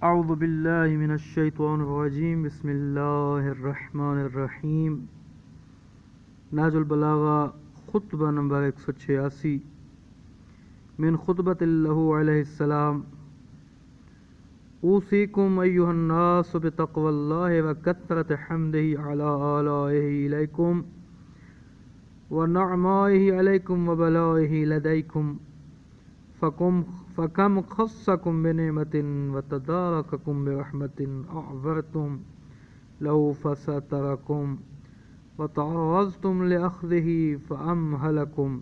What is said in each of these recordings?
اعوذ باللہ من الشیطان الرجیم بسم اللہ الرحمن الرحیم نہج البلاغہ خطبہ نمبر 186 من خطبۃ اللہ علیہ السلام اوصیکم ایھا الناس بتقوی اللہ وکثرۃ حمدہ علی آلائہ الیکم ونعمائہ علیکم وبلائہ لدیکم فکم خصکم بنعمت وتدارککم برحمت اعذرتم لہ فسترکم وتعرضتم لأخذہ فأمہلکم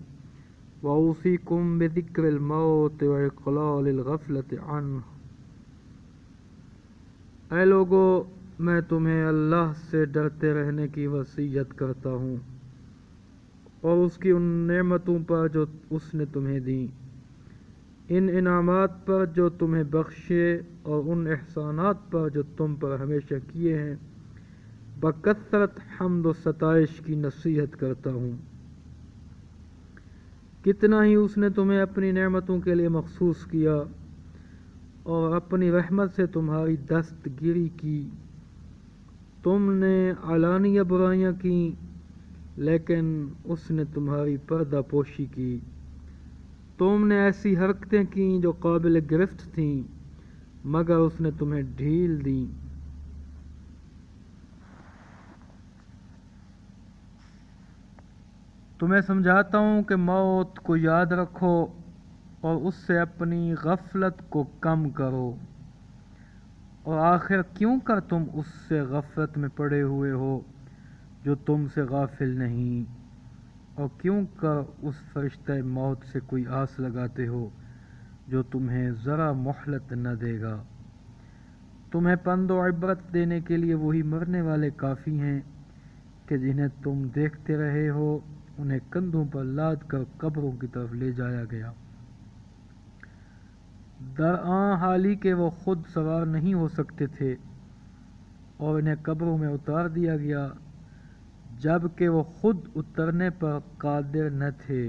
واوصیکم بذکر الموت واقلال الغفلۃ عنہ۔ اے لوگو، میں تمہیں اللہ سے ڈرتے رہنے کی وصیت کرتا ہوں اور اس کی ان نعمتوں پر جو اس نے تمہیں دیں، ان انعامات پر جو تمہیں بخشے اور ان احسانات پر جو تم پر ہمیشہ کیے ہیں، بکثرت حمد و ستائش کی نصیحت کرتا ہوں۔ کتنا ہی اس نے تمہیں اپنی نعمتوں کے لیے مخصوص کیا اور اپنی رحمت سے تمہاری دستگیری کی۔ تم نے علانیہ برائیاں کیں لیکن اس نے تمہاری پردہ پوشی کی۔ تم نے ایسی حرکتیں کیں جو قابل گرفت تھیں مگر اس نے تمہیں ڈھیل دیں۔ تمہیں سمجھاتا ہوں کہ موت کو یاد رکھو اور اس سے اپنی غفلت کو کم کرو، اور آخر کیوں کر تم اس سے غفلت میں پڑے ہوئے ہو جو تم سے غافل نہیں، اور کیوں کر اس فرشتہ موت سے کوئی آس لگاتے ہو جو تمہیں ذرا مہلت نہ دے گا۔ تمہیں پند و عبرت دینے کے لیے وہی مرنے والے کافی ہیں کہ جنہیں تم دیکھتے رہے ہو انہیں کندھوں پر لاد کر قبروں کی طرف لے جایا گیا، درآں حالی کہ وہ خود سوار نہیں ہو سکتے تھے، اور انہیں قبروں میں اتار دیا گیا جب کہ وہ خود اترنے پر قادر نہ تھے۔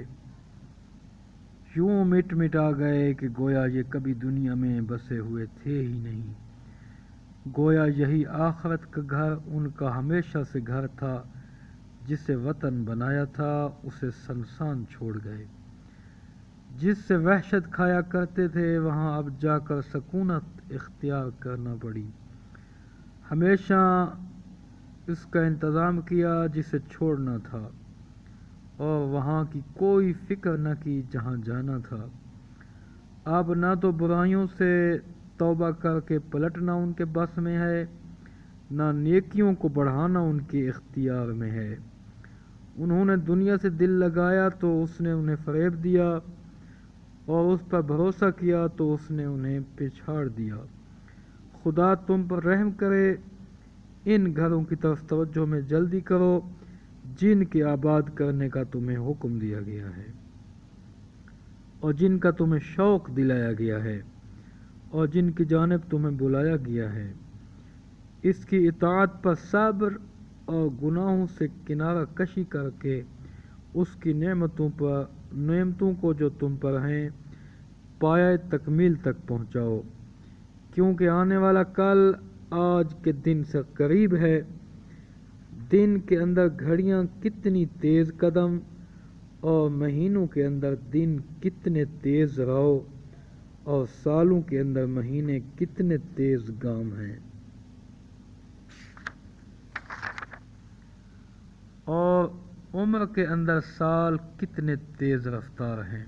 یوں مٹ مٹا گئے کہ گویا یہ کبھی دنیا میں بسے ہوئے تھے ہی نہیں، گویا یہی آخرت کا گھر ان کا ہمیشہ سے گھر تھا، جسے وطن بنایا تھا اسے سنسان چھوڑ گئے۔ جس سے وحشت کھایا کرتے تھے وہاں اب جا کر سکونت اختیار کرنا پڑی۔ ہمیشہ اس کا انتظام کیا جسے چھوڑنا تھا، اور وہاں کی کوئی فکر نہ کی جہاں جانا تھا۔ اب نہ تو برائیوں سے توبہ کر کے پلٹنا ان کے بس میں ہے، نہ نیکیوں کو بڑھانا ان کے اختیار میں ہے۔ انہوں نے دنیا سے دل لگایا تو اس نے انہیں فریب دیا، اور اس پر بھروسہ کیا تو اس نے انہیں پچھاڑ دیا۔ خدا تم پر رحم کرے، ان گھروں کی طرف توجہ میں جلدی کرو جن کے آباد کرنے کا تمہیں حکم دیا گیا ہے اور جن کا تمہیں شوق دلایا گیا ہے اور جن کی جانب تمہیں بلایا گیا ہے۔ اس کی اطاعت پر صبر اور گناہوں سے کنارہ کشی کر کے اس کی نعمتوں کو جو تم پر ہیں پایۂ تکمیل تک پہنچاؤ، کیونکہ آنے والا کل آج کے دن سے قریب ہے۔ دن کے اندر گھڑیاں کتنی تیز قدم اور مہینوں کے اندر دن کتنے تیز رو، اور سالوں کے اندر مہینے کتنے تیز گام ہیں، اور عمر کے اندر سال کتنے تیز رفتار ہیں۔